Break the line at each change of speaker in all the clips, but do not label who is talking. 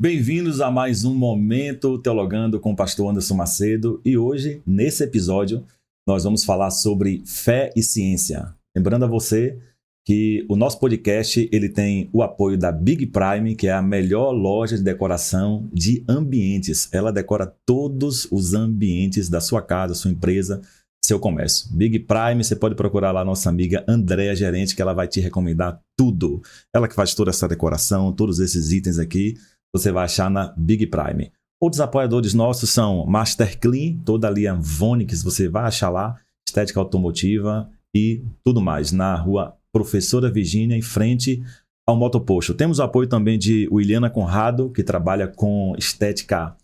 Bem-vindos a mais um Momento Teologando com o pastor Anderson Macedo. E hoje, nesse episódio, nós vamos falar sobre fé e ciência. Lembrando a você que o nosso podcast ele tem o apoio da Big Prime, que é a melhor loja de decoração de ambientes. Ela decora todos os ambientes da sua casa, sua empresa, seu comércio. Big Prime, você pode procurar lá a nossa amiga Andréa Gerente, que ela vai te recomendar tudo. Ela que faz toda essa decoração, todos esses itens aqui, você vai achar na Big Prime. Outros apoiadores nossos são Master Clean, toda a linha Vonix, você vai achar lá, estética automotiva e tudo mais, na rua Professora Virgínia, em frente ao Motoposto. Temos o apoio também de Williana Conrado, que trabalha com estética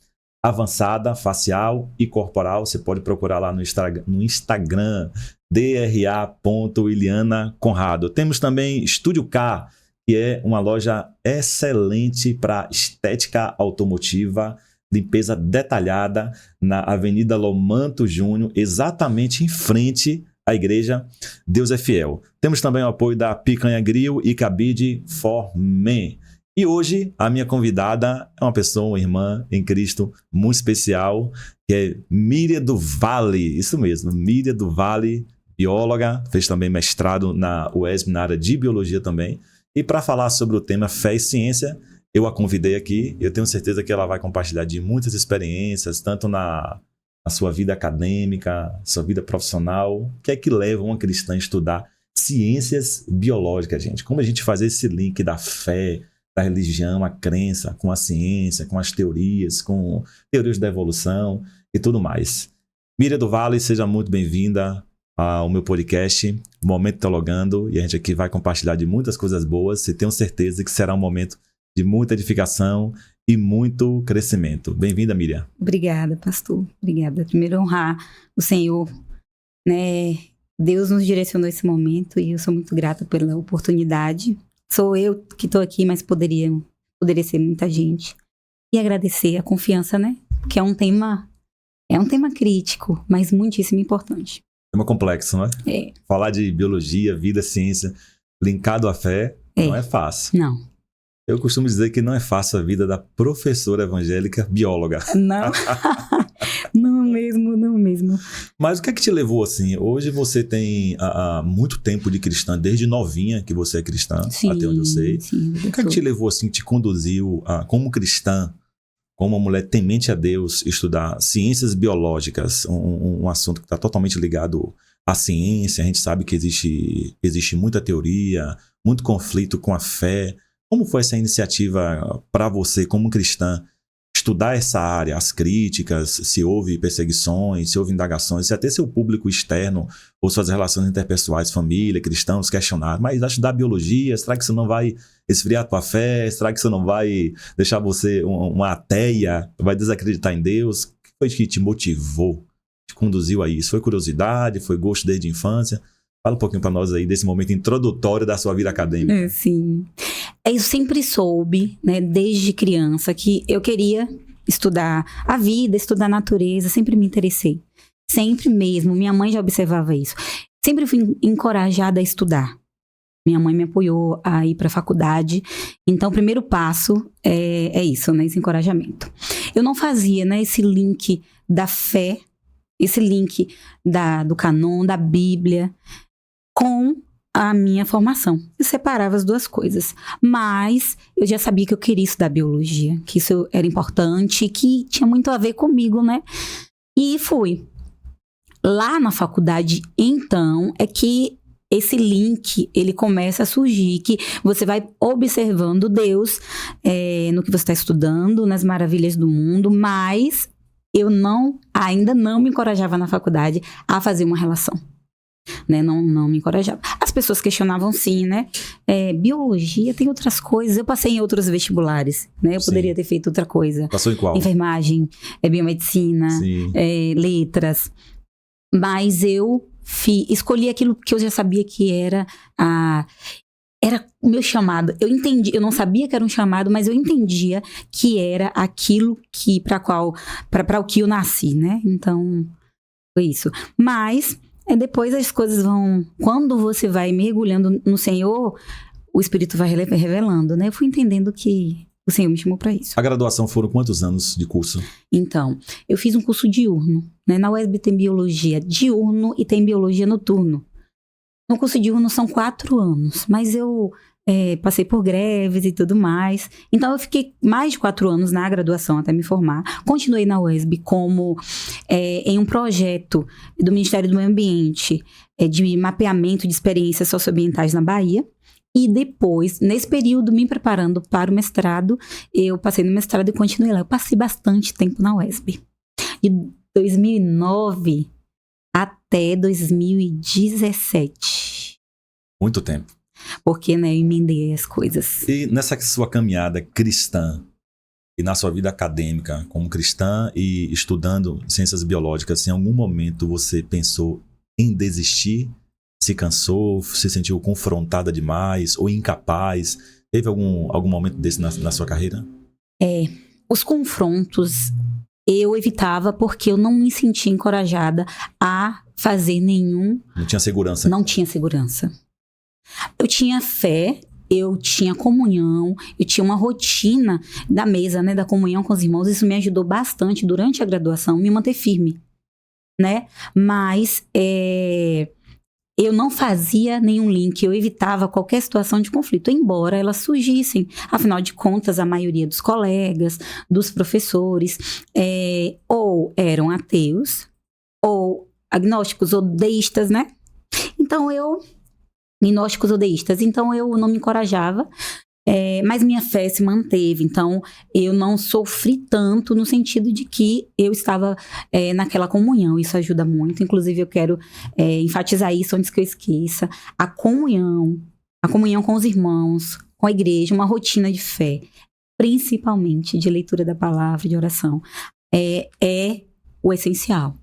avançada, facial e corporal. Você pode procurar lá no Instagram, dra.Williana Conrado. Temos também Estúdio K, que é uma loja excelente para estética automotiva, limpeza detalhada, na Avenida Lomanto Júnior, exatamente em frente à igreja Deus é Fiel. Temos também o apoio da Picanha Grill e Cabide for Men. E hoje a minha convidada é uma pessoa, uma irmã em Cristo muito especial, que é Miriam do Vale, isso mesmo, Miriam do Vale, bióloga, fez também mestrado na UESB na área de biologia também. E para falar sobre o tema fé e ciência, eu a convidei aqui. Eu tenho certeza que ela vai compartilhar de muitas experiências, tanto na sua vida acadêmica, sua vida profissional. O que é que leva uma cristã a estudar ciências biológicas, gente? Como a gente faz esse link da fé, da religião, a crença, com a ciência, com as teorias, com teorias da evolução e tudo mais. Miriam do Vale, seja muito bem-vinda ao meu podcast, Momento Teologando, e a gente aqui vai compartilhar de muitas coisas boas e tenho certeza que será um momento de muita edificação e muito crescimento. Bem-vinda, Miriam.
Obrigada, pastor. Obrigada. Primeiro, honrar o Senhor, né? Deus nos direcionou esse momento e eu sou muito grata pela oportunidade. Sou eu que estou aqui, mas poderia ser muita gente. E agradecer a confiança, né? Que é um tema crítico, mas muitíssimo importante.
Tema complexo, não é?
É.
Falar de biologia, vida, ciência, linkado à fé, não é fácil.
Não.
Eu costumo dizer que não é fácil a vida da professora evangélica bióloga.
Não. Não mesmo.
Mas o que é que te levou assim? Hoje você tem muito tempo de cristã, desde novinha que você é cristã,
sim,
até onde eu sei.
Sim,
o que é que te levou assim, te conduziu como cristã, como uma mulher temente a Deus, estudar ciências biológicas, um assunto que está totalmente ligado à ciência? A gente sabe que existe muita teoria, muito conflito com a fé. Como foi essa iniciativa para você, como cristã, estudar essa área, as críticas, se houve perseguições, se houve indagações, se até seu público externo ou suas relações interpessoais, família, cristãos, questionaram, mas vai estudar biologia, será que isso não vai esfriar a tua fé? Será que isso não vai deixar você uma ateia? Vai desacreditar em Deus? O que foi que te motivou, te conduziu a isso? Foi curiosidade? Foi gosto desde a infância? Fala um pouquinho para nós aí desse momento introdutório da sua vida acadêmica.
Sim. Eu sempre soube, né, desde criança, que eu queria estudar a vida, estudar a natureza, sempre me interessei. Sempre mesmo, minha mãe já observava isso. Sempre fui encorajada a estudar. Minha mãe me apoiou a ir para a faculdade. Então, o primeiro passo é isso, né, esse encorajamento. Eu não fazia, né, esse link da fé, esse link do canon, da Bíblia, com a minha formação. Eu separava as duas coisas. Mas eu já sabia que eu queria estudar biologia, que isso era importante, que tinha muito a ver comigo, né? E fui. Lá na faculdade, então, é que esse link, ele começa a surgir, que você vai observando Deus no que você está estudando, nas maravilhas do mundo, mas eu ainda não me encorajava na faculdade a fazer uma relação. Né? Não me encorajava. As pessoas questionavam sim, né? Biologia, tem outras coisas. Eu passei em outros vestibulares, né? Eu poderia ter feito outra coisa.
Passou em qual?
Enfermagem, biomedicina, letras. Mas eu escolhi aquilo que eu já sabia que era o meu chamado. Eu entendi, eu não sabia que era um chamado, mas eu entendia que era aquilo para o que eu nasci, né? Então, foi isso. Mas depois as coisas vão... Quando você vai mergulhando no Senhor, o Espírito vai revelando, né? Eu fui entendendo que O Senhor me chamou para isso.
A graduação foram quantos anos de curso?
Então, eu fiz um curso diurno, né? Na UESB tem biologia diurno e tem biologia noturno. No curso diurno são 4 anos, mas eu passei por greves e tudo mais. Então, eu fiquei mais de 4 anos na graduação até me formar. Continuei na UESB como em um projeto do Ministério do Meio Ambiente de mapeamento de experiências socioambientais na Bahia. E depois, nesse período, me preparando para o mestrado, eu passei no mestrado e continuei lá. Eu passei bastante tempo na UESB. De 2009 até 2017.
Muito tempo.
Porque, né, eu emendei as coisas.
E nessa sua caminhada cristã, e na sua vida acadêmica, como cristã e estudando ciências biológicas, em algum momento você pensou em desistir? Se cansou, se sentiu confrontada demais ou incapaz? Teve algum momento desse na sua carreira?
Os confrontos eu evitava porque eu não me sentia encorajada a fazer nenhum...
Não tinha segurança?
Não tinha segurança. Eu tinha fé, eu tinha comunhão, eu tinha uma rotina da mesa, né, da comunhão com os irmãos. Isso me ajudou bastante durante a graduação, me manter firme, né? Mas... eu não fazia nenhum link, eu evitava qualquer situação de conflito, embora elas surgissem. Afinal de contas, a maioria dos colegas, dos professores, ou eram ateus, ou agnósticos ou deístas, né? Gnósticos ou deístas. Então, eu não me encorajava, mas minha fé se manteve. Então, eu não sofri tanto no sentido de que eu estava naquela comunhão. Isso ajuda muito. Inclusive, eu quero enfatizar isso antes que eu esqueça. A comunhão com os irmãos, com a igreja, uma rotina de fé, principalmente de leitura da palavra, de oração, é o essencial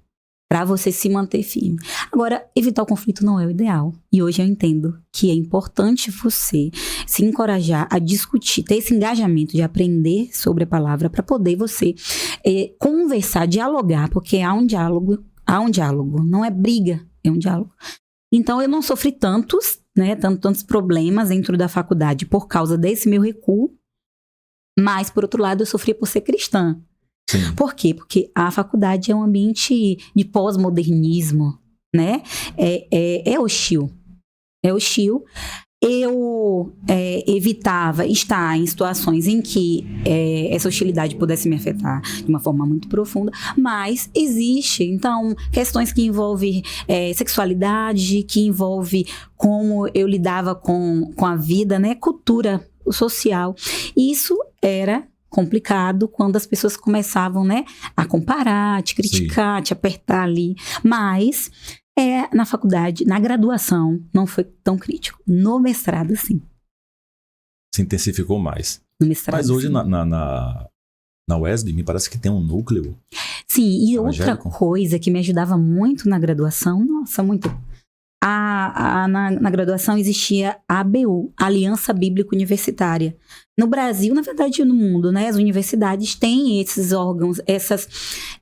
para você se manter firme. Agora, evitar o conflito não é o ideal. E hoje eu entendo que é importante você se encorajar a discutir, ter esse engajamento de aprender sobre a palavra para poder você conversar, dialogar, porque há um diálogo, não é briga, é um diálogo. Então, eu não sofri tantos problemas dentro da faculdade por causa desse meu recuo, mas, por outro lado, eu sofria por ser cristã.
Sim.
Por quê? Porque a faculdade é um ambiente de pós-modernismo, né? É hostil. É hostil. Eu evitava estar em situações em que essa hostilidade pudesse me afetar de uma forma muito profunda, mas existe, então, questões que envolvem sexualidade, que envolve como eu lidava com a vida, né? Cultura social. Isso era complicado quando as pessoas começavam, né, a comparar, te criticar, sim, te apertar ali. Mas na faculdade, na graduação, não foi tão crítico. No mestrado, sim.
Se intensificou mais.
No mestrado,
mas hoje,
sim.
Na UESB, me parece que tem um núcleo.
Sim, e
evangélico.
Outra coisa que me ajudava muito na graduação, nossa, muito... Na graduação existia a ABU, Aliança Bíblica Universitária. No Brasil, na verdade no mundo, né, as universidades têm esses órgãos,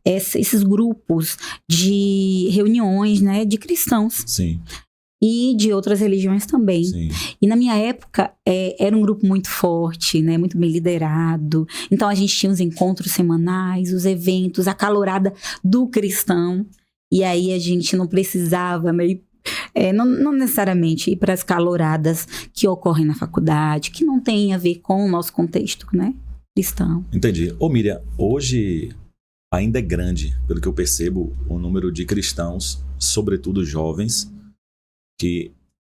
esses grupos de reuniões, né, de cristãos.
Sim.
E de outras religiões também.
Sim.
E na minha época, era um grupo muito forte, né, muito bem liderado. Então a gente tinha os encontros semanais, os eventos, a calorada do cristão. E aí a gente não precisava, né, não necessariamente ir para as caloradas que ocorrem na faculdade, que não tem a ver com o nosso contexto, né, cristão.
Entendi. Ô Miriam, hoje ainda é grande, pelo que eu percebo, o número de cristãos, sobretudo jovens, que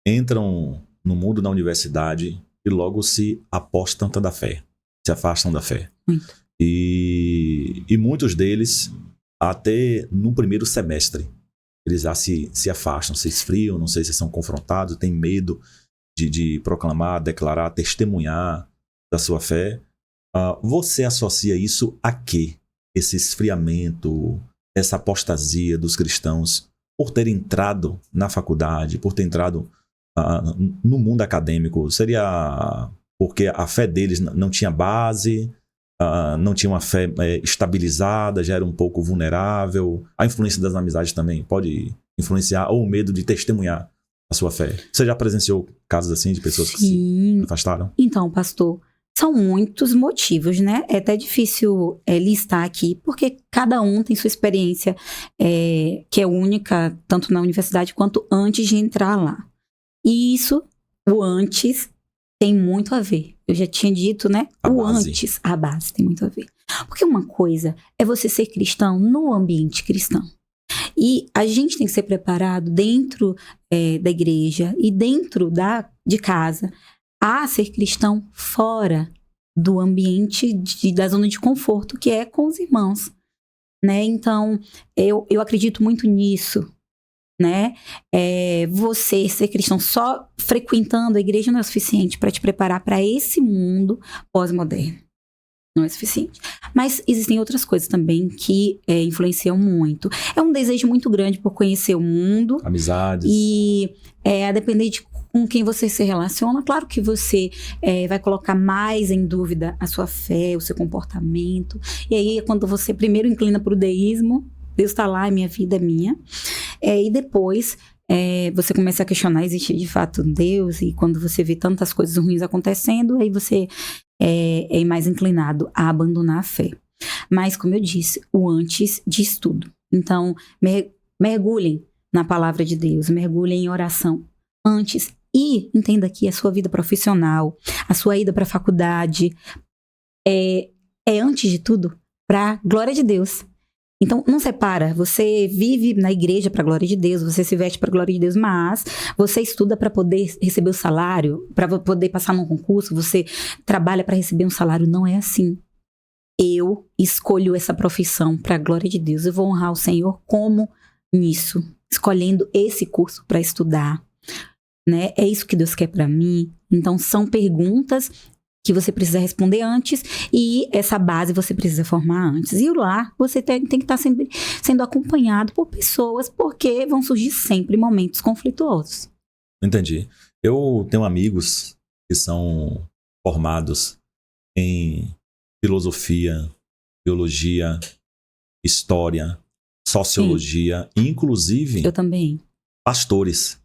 entram no mundo da universidade e logo se apostam da fé, se afastam da fé.
Muito.
E muitos deles, até no primeiro semestre, eles já se afastam, se esfriam, não sei se são confrontados, têm medo de proclamar, declarar, testemunhar da sua fé. Você associa isso a quê? Esse esfriamento, essa apostasia dos cristãos por ter entrado na faculdade, por ter entrado no mundo acadêmico? Seria porque a fé deles não tinha base, não tinha uma fé estabilizada, já era um pouco vulnerável? A influência das amizades também pode influenciar, ou o medo de testemunhar a sua fé? Você já presenciou casos assim de pessoas que se afastaram?
Então, pastor, São muitos motivos, né? É até difícil listar aqui, porque cada um tem sua experiência que é única, tanto na universidade quanto antes de entrar lá. E isso, o antes, tem muito a ver. Eu já tinha dito, né? A base tem muito a ver. Porque uma coisa é você ser cristão no ambiente cristão. E a gente tem que ser preparado dentro da igreja e dentro de casa a ser cristão fora do ambiente da zona de conforto, que é com os irmãos, né? Então, eu acredito muito nisso, né? Você ser cristão só frequentando a igreja não é suficiente para te preparar para esse mundo pós-moderno. Não é suficiente. Mas existem outras coisas também que influenciam muito. É um desejo muito grande por conhecer o mundo.
Amizades.
E a depender de com quem você se relaciona, claro que você vai colocar mais em dúvida a sua fé, o seu comportamento. E aí, quando você primeiro inclina para o deísmo, Deus está lá, minha vida é minha. E depois, você começa a questionar, existe de fato Deus? E quando você vê tantas coisas ruins acontecendo, aí você é mais inclinado a abandonar a fé. Mas, como eu disse, o antes diz tudo. Então, mergulhem na palavra de Deus, mergulhem em oração antes. E entenda que a sua vida profissional, a sua ida para a faculdade, é antes de tudo para a glória de Deus. Então, não separa. Você vive na igreja para a glória de Deus, você se veste para a glória de Deus, mas você estuda para poder receber o salário, para poder passar num concurso, você trabalha para receber um salário. Não é assim. Eu escolho essa profissão para a glória de Deus. Eu vou honrar o Senhor como nisso, escolhendo esse curso para estudar. Né? É isso que Deus quer para mim. Então, são perguntas que você precisa responder antes e essa base você precisa formar antes. E lá você tem que estar sempre sendo acompanhado por pessoas, porque vão surgir sempre momentos conflituosos.
Entendi. Eu tenho amigos que são formados em filosofia, biologia, história, sociologia, inclusive
eu também.
Pastores.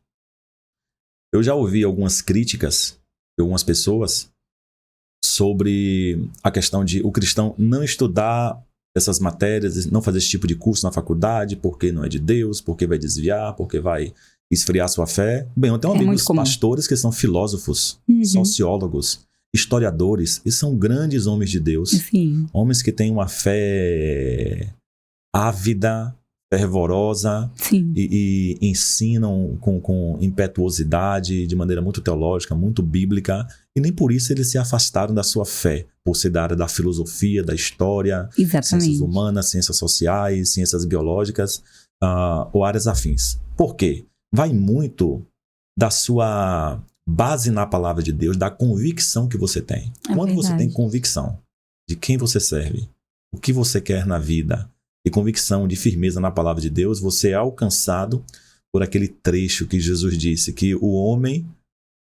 Eu já ouvi algumas críticas de algumas pessoas sobre a questão de o cristão não estudar essas matérias, não fazer esse tipo de curso na faculdade, porque não é de Deus, porque vai desviar, porque vai esfriar sua fé. Bem, eu tenho amigos pastores que são filósofos, sociólogos, historiadores, e são grandes homens de Deus.
Sim.
Homens que têm uma fé ávida, fervorosa e ensinam com impetuosidade, de maneira muito teológica, muito bíblica, e nem por isso eles se afastaram da sua fé, por ser da área da filosofia, da história, ciências humanas, ciências sociais, ciências biológicas, ou áreas afins. Por quê? Vai muito da sua base na palavra de Deus, da convicção que você tem. Quando você tem convicção de quem você serve, o que você quer na vida, e convicção de firmeza na palavra de Deus, você é alcançado por aquele trecho que Jesus disse, que o homem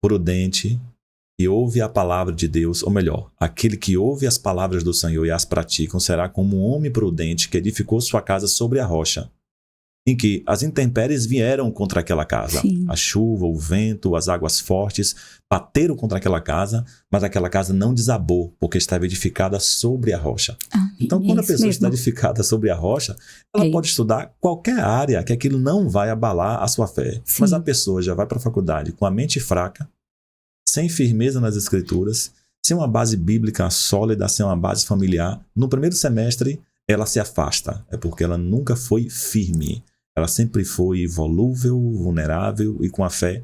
prudente que ouve a palavra de Deus, ou melhor, aquele que ouve as palavras do Senhor e as praticam, será como um homem prudente que edificou sua casa sobre a rocha, em que as intempéries vieram contra aquela casa. A chuva, o vento, as águas fortes bateram contra aquela casa, mas aquela casa não desabou, porque estava edificada sobre a rocha. Então, quando a pessoa está edificada sobre a rocha, ela pode estudar qualquer área, que aquilo não vai abalar a sua fé. Mas a pessoa já vai para a faculdade com a mente fraca, sem firmeza nas escrituras, sem uma base bíblica sólida, sem uma base familiar. No primeiro semestre, ela se afasta. É porque ela nunca foi firme. Ela sempre foi volúvel, vulnerável e com a fé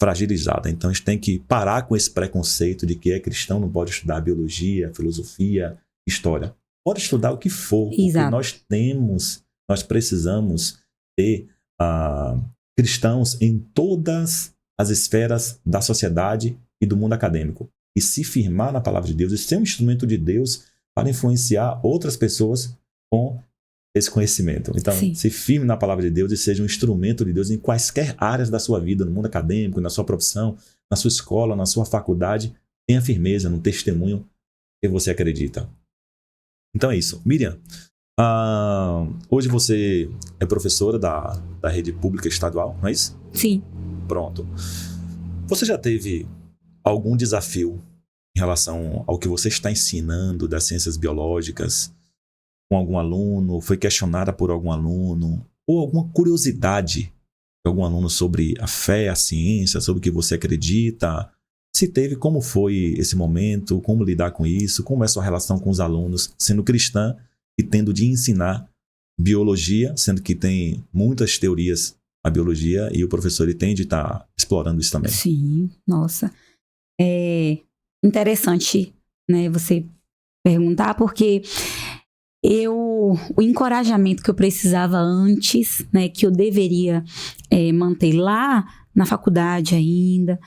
fragilizada. Então, a gente tem que parar com esse preconceito de que cristão não pode estudar biologia, filosofia, história. Pode estudar o que for, porque nós precisamos ter cristãos em todas as esferas da sociedade e do mundo acadêmico. E se firmar na palavra de Deus e ser um instrumento de Deus para influenciar outras pessoas com esse conhecimento. Então, se firme na palavra de Deus e seja um instrumento de Deus em quaisquer áreas da sua vida, no mundo acadêmico, na sua profissão, na sua escola, na sua faculdade. Tenha firmeza no testemunho que você acredita. Então é isso. Miriam, hoje você é professora da rede pública estadual, não é isso?
Sim.
Pronto. Você já teve algum desafio em relação ao que você está ensinando das ciências biológicas com algum aluno? Foi questionada por algum aluno? Ou alguma curiosidade de algum aluno sobre a fé, a ciência, sobre o que você acredita? Se teve, como foi esse momento? Como lidar com isso? Como é a sua relação com os alunos, sendo cristã e tendo de ensinar biologia, sendo que tem muitas teorias a biologia e o professor ele tem de estar explorando isso também?
Sim, nossa. É interessante, né, você perguntar, porque o encorajamento que eu precisava antes, né, que eu deveria manter lá na faculdade ainda,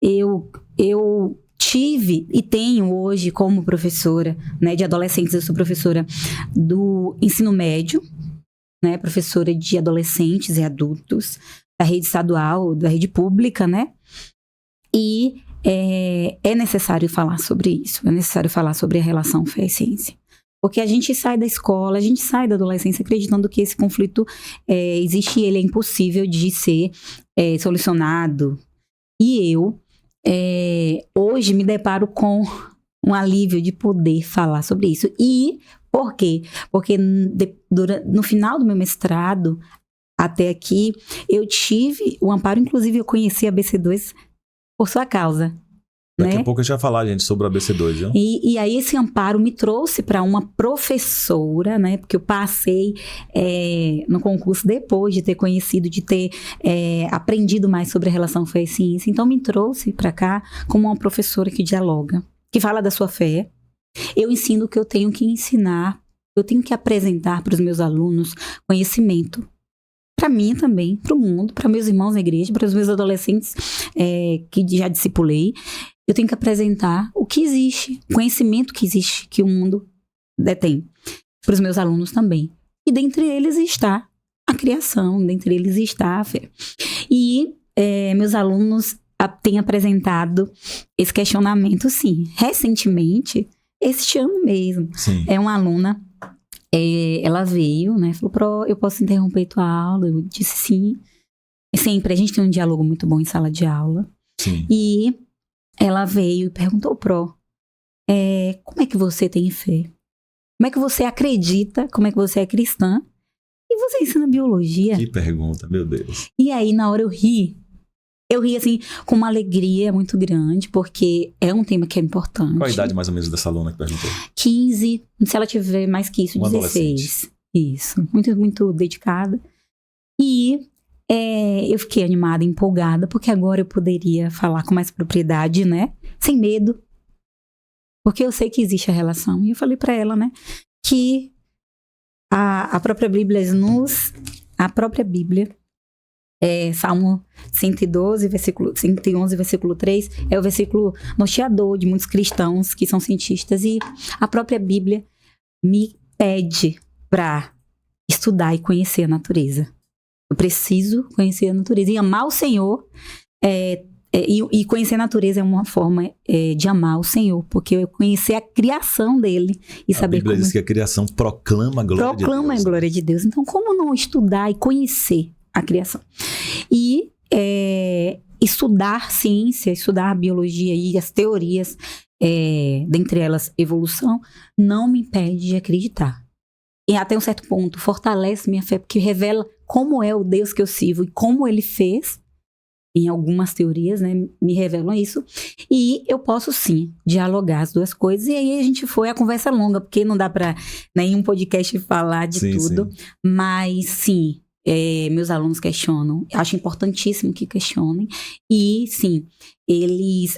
eu tive e tenho hoje como professora, né, de adolescentes. Eu sou professora do ensino médio, né, professora de adolescentes e adultos da rede estadual, da rede pública, né, e é necessário falar sobre isso, é necessário falar sobre a relação fé e ciência. Porque a gente sai da escola, a gente sai da adolescência acreditando que esse conflito existe e ele é impossível de ser solucionado. E eu, hoje, me deparo com um alívio de poder falar sobre isso. E por quê? Porque no final do meu mestrado, até aqui, eu tive o amparo, inclusive eu conheci a BC2 por sua causa.
Daqui
né?
a pouco a gente vai falar, gente, sobre a BC2, viu?
E aí esse amparo me trouxe para uma professora, né? Porque eu passei no concurso depois de ter conhecido, de ter aprendido mais sobre a relação fé e ciência. Então me trouxe para cá como uma professora que dialoga, que fala da sua fé. Eu ensino o que eu tenho que ensinar, eu tenho que apresentar para os meus alunos conhecimento. Para mim também, para o mundo, para meus irmãos na igreja, para os meus adolescentes que já discipulei. Eu tenho que apresentar o que existe, o conhecimento que existe, que o mundo detém, para os meus alunos também. E dentre eles está a criação, dentre eles está a fé. E meus alunos têm apresentado esse questionamento, sim. Recentemente, este ano mesmo,
Sim.
uma aluna, ela veio, né, falou, eu posso interromper tua aula? Eu disse sim. Sempre, a gente tem um diálogo muito bom em sala de aula.
Sim.
E ela veio e perguntou, Pro, como é que você tem fé? Como é que você acredita? Como é que você é cristã? E você ensina biologia?
Que pergunta, meu Deus.
E aí, na hora eu ri. Eu ri, assim, com uma alegria muito grande, porque é um tema que é importante.
Qual a idade, mais ou menos, dessa aluna que perguntou?
15. Se ela tiver mais que isso, 16. Isso. Muito, muito dedicada. E eu fiquei animada, empolgada, porque agora eu poderia falar com mais propriedade, né? Sem medo. Porque eu sei que existe a relação. E eu falei pra ela, né? Que a própria Bíblia Salmo 112, versículo 111, versículo 3, é o versículo norteador de muitos cristãos que são cientistas. E a própria Bíblia me pede pra estudar e conhecer a natureza. Eu preciso conhecer a natureza. E amar o Senhor, e conhecer a natureza é uma forma de amar o Senhor, porque eu conhecer a criação dele e saber como...
A Bíblia diz que a criação proclama a glória de Deus.
Proclama a glória de Deus. Então, como não estudar e conhecer a criação? E estudar ciência, estudar biologia e as teorias, dentre elas evolução, não me impede de acreditar. E até um certo ponto fortalece minha fé, porque revela como é o Deus que eu sirvo e como ele fez. Em algumas teorias, né, me revelam isso. E eu posso, sim, dialogar as duas coisas. E aí a gente foi, a conversa longa, porque não dá para nenhum podcast falar de tudo. Sim. Mas, sim, meus alunos questionam. Eu acho importantíssimo que questionem. E, sim,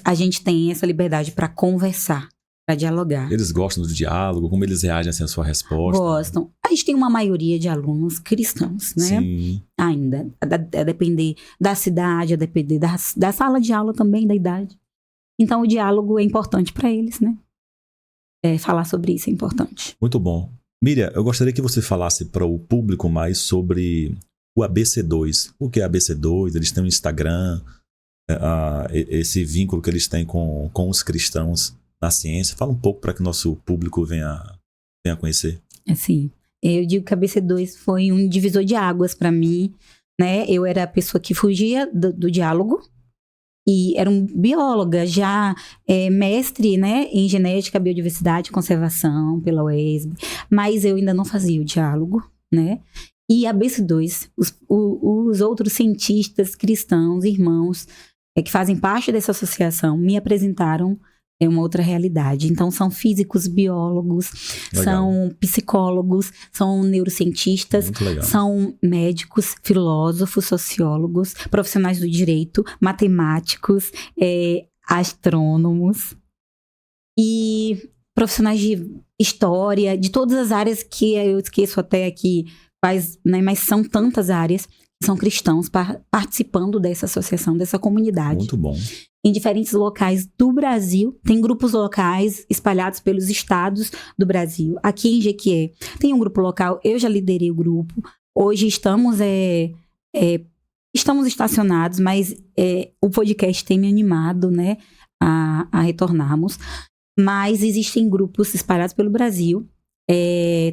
a gente tem essa liberdade para conversar, para dialogar.
Eles gostam do diálogo? Como eles reagem assim, à sua resposta?
Gostam. A gente tem uma maioria de alunos cristãos, né?
Sim.
Ainda. A depender da cidade, a depender da sala de aula também, da idade. Então, o diálogo é importante para eles, né? Falar sobre isso é importante.
Muito bom. Miriam, eu gostaria que você falasse para o público mais sobre o ABC2. O que é ABC2? Eles têm um Instagram, esse vínculo que eles têm com os cristãos na ciência. Fala um pouco para que o nosso público venha conhecer.
Assim, eu digo que a BC2 foi um divisor de águas para mim, né? Eu era a pessoa que fugia do diálogo E era um bióloga, já mestre, né, em genética, biodiversidade e conservação pela UESB, mas eu ainda não fazia o diálogo, né? E a BC2, os outros cientistas cristãos, irmãos, que fazem parte dessa associação, me apresentaram uma outra realidade. Então, são físicos, biólogos,
Legal.
são psicólogos, são neurocientistas, são médicos, filósofos, sociólogos, profissionais do direito, matemáticos, astrônomos e profissionais de história, de todas as áreas que eu esqueço até aqui, né, mas são tantas áreas, são cristãos participando dessa associação, dessa comunidade.
Muito bom.
Em diferentes locais do Brasil. Tem grupos locais espalhados pelos estados do Brasil. Aqui em Jequié tem um grupo local, eu já liderei o grupo. Hoje estamos estacionados, mas o podcast tem me animado, né, a retornarmos. Mas existem grupos espalhados pelo Brasil,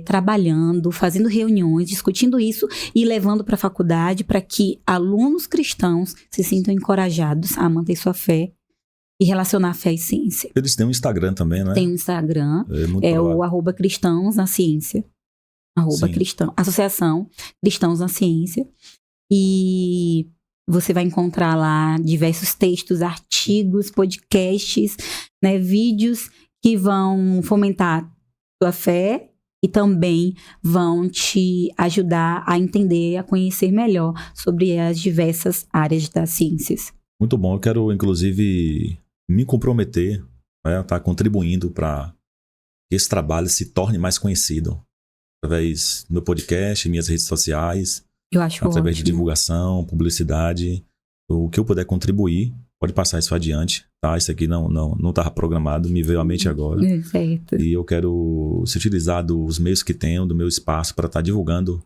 trabalhando, fazendo reuniões, discutindo isso e levando para a faculdade para que alunos cristãos se sintam encorajados a manter sua fé e relacionar a fé e ciência.
Eles têm um Instagram também, né?
Tem um Instagram, o @cristãos na ciência, Associação Cristãos na Ciência, e você vai encontrar lá diversos textos, artigos, podcasts, né, vídeos que vão fomentar sua fé e também vão te ajudar a entender, a conhecer melhor sobre as diversas áreas das ciências.
Muito bom. Eu quero, inclusive, me comprometer, né, estar contribuindo para que esse trabalho se torne mais conhecido através do meu podcast, minhas redes sociais,
eu acho
através
ótimo.
de divulgação, publicidade, o que eu puder contribuir. Pode passar isso adiante, tá? Isso aqui não estava programado, me veio à mente agora.
Certo.
E eu quero se utilizar dos meios que tenho, do meu espaço, para estar divulgando,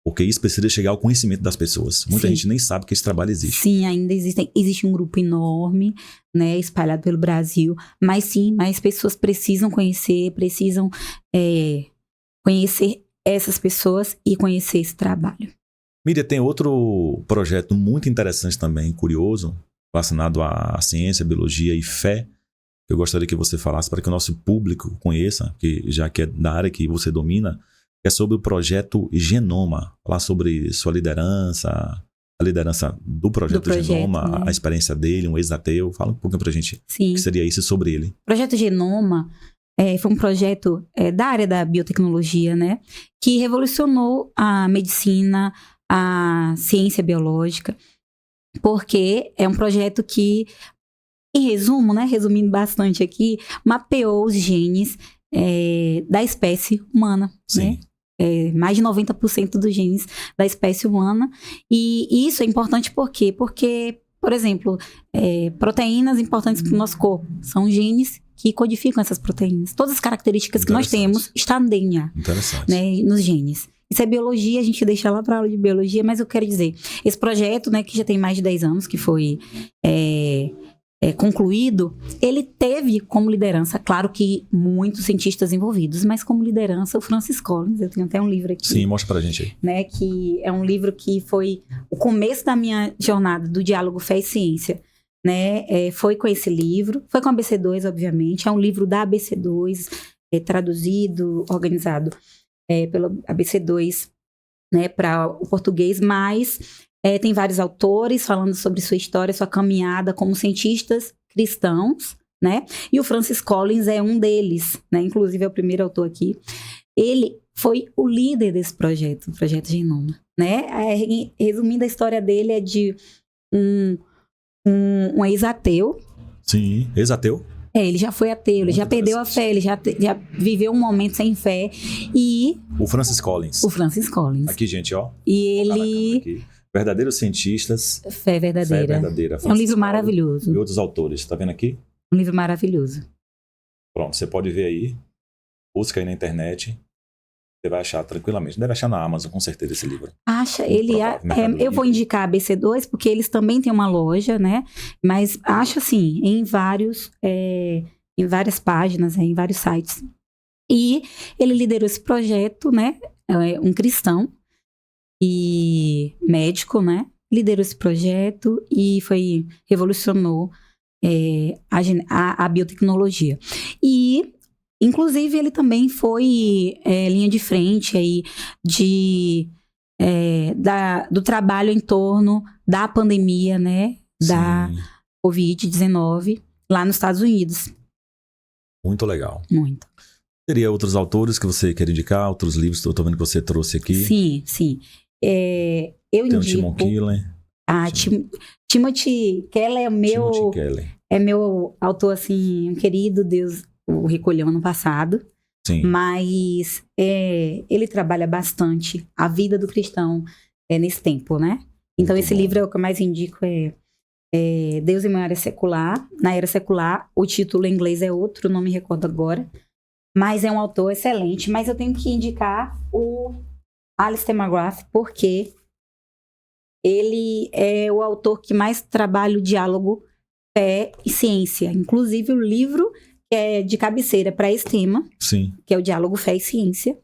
porque isso precisa chegar ao conhecimento das pessoas. Muita gente nem sabe que esse trabalho existe.
Sim, ainda existe um grupo enorme, né, espalhado pelo Brasil, mas pessoas precisam conhecer, conhecer essas pessoas e conhecer esse trabalho.
Miriam, tem outro projeto muito interessante também, curioso, relacionado à ciência, biologia e fé, que eu gostaria que você falasse para que o nosso público conheça, já que é da área que você domina, que é sobre o projeto Genoma. Falar sobre sua liderança, a liderança do projeto Genoma, né? A experiência dele, um ex-ateu. Fala um pouquinho para a gente.
Sim.
O que seria isso sobre ele.
O projeto Genoma foi um projeto da área da biotecnologia, né, que revolucionou a medicina, a ciência biológica, porque é um projeto que, em resumo, né, resumindo bastante aqui, mapeou os genes da espécie humana,
Sim.
né? Mais de 90% dos genes da espécie humana. E isso é importante por quê? Porque, por exemplo, proteínas importantes para o nosso corpo são genes que codificam essas proteínas. Todas as características que nós temos estão no DNA, né, nos genes. Isso é biologia, a gente deixa lá para aula de biologia, mas eu quero dizer, esse projeto, né, que já tem mais de 10 anos, que foi concluído, ele teve como liderança, claro que muitos cientistas envolvidos, mas como liderança o Francis Collins. Eu tenho até um livro aqui.
Sim, mostra pra gente aí.
Né, que é um livro que foi o começo da minha jornada do diálogo fé e ciência. Né, foi com esse livro, foi com a BC2, obviamente, é um livro da ABC2, traduzido, organizado pela ABC2, né, para o português, mas tem vários autores falando sobre sua história, sua caminhada como cientistas cristãos, né, e o Francis Collins é um deles, né, inclusive é o primeiro autor aqui. Ele foi o líder desse projeto, o Projeto Genoma, né, resumindo, a história dele é de um ex-ateu.
Sim, ex-ateu?
Ele já foi ateu, ele já perdeu a fé, ele já viveu um momento sem fé. E...
O Francis Collins.
O Francis Collins.
Aqui, gente, ó.
E ele...
Aqui. Verdadeiros Cientistas.
Fé Verdadeira.
Fé Verdadeira.
É um livro maravilhoso.
E outros autores. Tá vendo aqui?
Um livro maravilhoso.
Pronto, você pode ver aí. Busca aí na internet. Você vai achar tranquilamente. Deve achar na Amazon, com certeza, esse livro.
Acha, eu vou indicar a BC2, porque eles também têm uma loja, né? Mas acha, assim, em várias páginas, em vários sites. E ele liderou esse projeto, né? Um cristão e médico, né? liderou esse projeto e revolucionou a biotecnologia. E, inclusive, ele também foi linha de frente aí do trabalho em torno da pandemia, né? Da Covid-19 lá nos Estados Unidos.
Muito legal.
Muito.
Teria outros autores que você quer indicar? Outros livros que eu tô vendo que você trouxe aqui?
Sim. Eu indico...
Tem o Timothy Keller.
Timothy Keller é meu autor, assim, um querido. Deus o recolheu ano passado.
Sim.
Mas ele trabalha bastante a vida do cristão nesse tempo, né? Então, esse livro é o que eu mais indico, Deus em uma Era Secular. Na Era Secular, o título em inglês é outro, não me recordo agora. Mas é um autor excelente. Mas eu tenho que indicar o Alistair McGrath, porque ele é o autor que mais trabalha o diálogo fé e ciência. Inclusive, o livro que é de cabeceira para esse tema, que é o Diálogo, Fé e Ciência,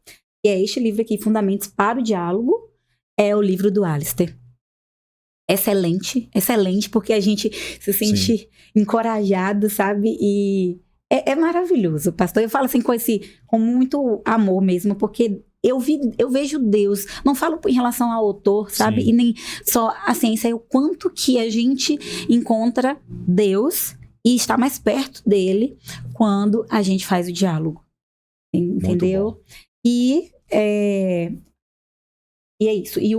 e é este livro aqui, Fundamentos para o Diálogo, é o livro do Alistair. Excelente, porque a gente se sente encorajado, sabe? E é maravilhoso, pastor. Eu falo assim com muito amor mesmo, porque eu vejo Deus, não falo em relação ao autor, sabe? E nem só a ciência, é o quanto que a gente encontra Deus e está mais perto dele quando a gente faz o diálogo. Entendeu? E é isso. E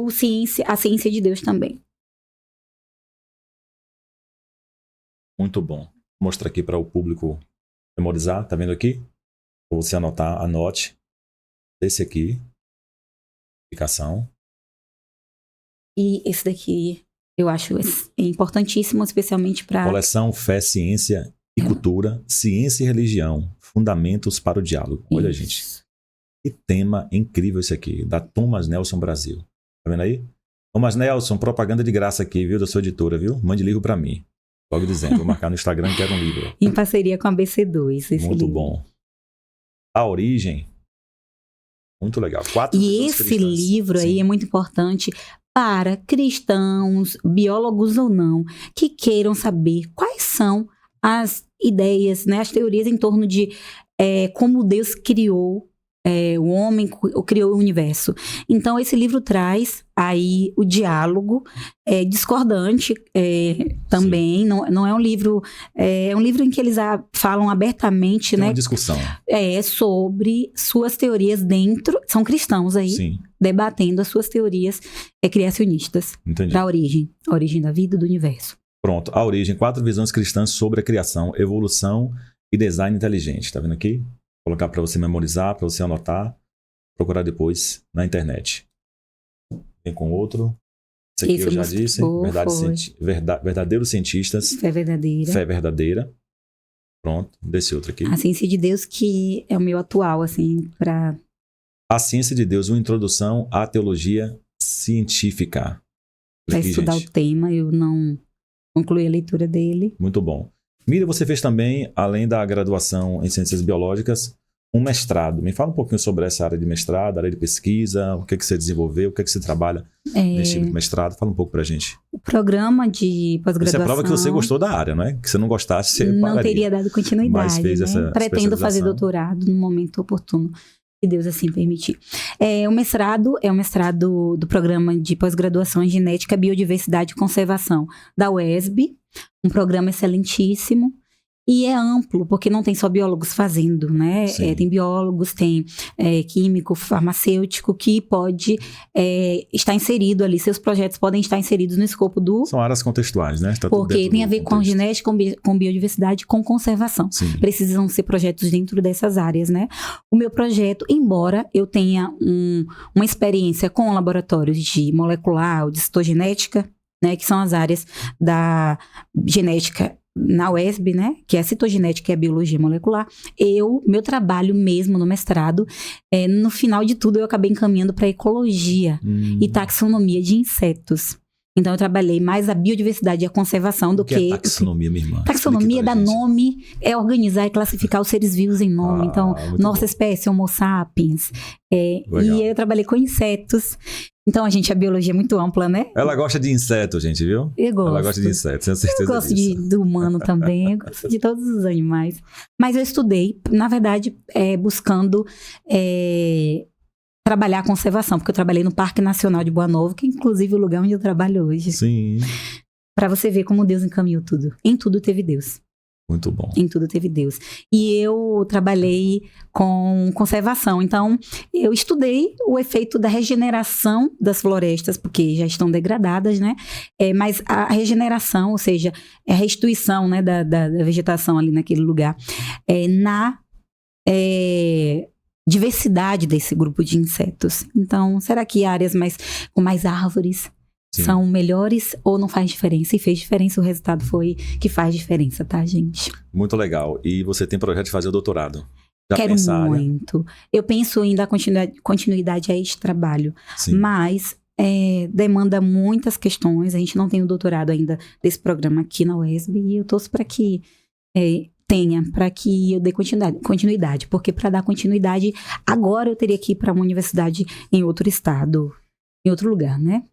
a ciência de Deus também.
Muito bom. Vou mostrar aqui para o público memorizar. Tá vendo aqui? Para você anotar, anote. Esse aqui. Explicação.
E esse daqui eu acho importantíssimo, especialmente para...
Coleção Fé, Ciência e Cultura, Ciência e Religião, Fundamentos para o Diálogo. Olha,
isso.
gente. Que tema incrível esse aqui, da Thomas Nelson Brasil. Tá vendo aí? Thomas Nelson, propaganda de graça aqui, viu, da sua editora, viu? Mande livro para mim. Logo dizendo, vou marcar no Instagram que era um livro.
Em parceria com a BC2.
Muito bom. A Origem. Muito legal. 4
E esse livro aí é muito importante para cristãos, biólogos ou não, que queiram saber quais são as ideias, né, as teorias em torno de como Deus criou o homem, criou o universo. Então, esse livro traz aí o diálogo discordante também. Não é um livro... É um livro em que eles falam abertamente,
tem
né?
Uma discussão.
Sobre suas teorias dentro... São cristãos aí, debatendo as suas teorias criacionistas.
Entendi.
Da a origem da vida, do universo.
Pronto. A Origem, 4 visões cristãs sobre a criação, evolução e design inteligente. Tá vendo aqui? Vou colocar para você memorizar, para você anotar, procurar depois na internet. Tem com outro. Esse aqui eu já disse. Verdadeiros cientistas.
Fé verdadeira.
Fé verdadeira. Pronto. Desse outro aqui.
A ciência de Deus, que é o meu atual, assim, para...
A ciência de Deus, uma introdução à teologia científica.
Para estudar o tema, eu não concluí a leitura dele.
Muito bom. Miriam, você fez também, além da graduação em Ciências Biológicas, um mestrado. Me fala um pouquinho sobre essa área de mestrado, área de pesquisa, o que você desenvolveu, o que você trabalha nesse tipo de mestrado. Fala um pouco pra gente.
O programa de pós-graduação...
Isso é prova que você gostou da área, não é? Que você não gostasse, você
não
pararia.
Teria dado continuidade.
Mas fez essa
Pretendo fazer doutorado no momento oportuno, se Deus assim permitir. O mestrado é um mestrado do programa de pós-graduação em Genética, Biodiversidade e Conservação da UESB, um programa excelentíssimo. E é amplo, porque não tem só biólogos fazendo, né? Tem biólogos, tem químico, farmacêutico, que pode estar inserido ali. Seus projetos podem estar inseridos no escopo do...
São áreas contextuais, né? Tá
porque tem a ver com genética, com biodiversidade, com conservação.
Sim.
Precisam ser projetos dentro dessas áreas, né? O meu projeto, embora eu tenha uma experiência com laboratórios de molecular ou de citogenética, né? Que são as áreas da genética na UESB, né, que é a citogenética e a biologia molecular, meu trabalho mesmo no mestrado, no final de tudo eu acabei encaminhando para ecologia e taxonomia de insetos. Então eu trabalhei mais a biodiversidade e a conservação do que...
é taxonomia, minha irmã?
Taxonomia dá nome, organizar e classificar os seres vivos em nome. Então, nossa espécie, Homo sapiens. E eu trabalhei com insetos. Então, a biologia é muito ampla, né?
Ela gosta de inseto, gente, viu?
Eu gosto.
Ela gosta de insetos, tenho certeza
Eu gosto
disso.
do humano também, eu gosto de todos os animais. Mas eu estudei, na verdade, buscando trabalhar a conservação, porque eu trabalhei no Parque Nacional de Boa Nova, que é inclusive o lugar onde eu trabalho hoje.
Sim.
Para você ver como Deus encaminhou tudo. Em tudo teve Deus.
Muito bom.
Em tudo teve Deus. E eu trabalhei com conservação. Então, eu estudei o efeito da regeneração das florestas, porque já estão degradadas, né? Mas a regeneração, ou seja, a restituição, né, da vegetação ali naquele lugar, na diversidade desse grupo de insetos. Então, será que áreas com mais árvores são melhores ou não faz diferença? E fez diferença, o resultado foi que faz diferença, tá, gente?
Muito legal. E você tem projeto de fazer o doutorado? Já
Quero muito. Eu penso em dar continuidade a este trabalho.
Sim.
Mas demanda muitas questões. A gente não tem o doutorado ainda desse programa aqui na UESB e eu torço para que tenha, para que eu dê continuidade. Porque para dar continuidade, agora eu teria que ir para uma universidade em outro estado, em outro lugar, né?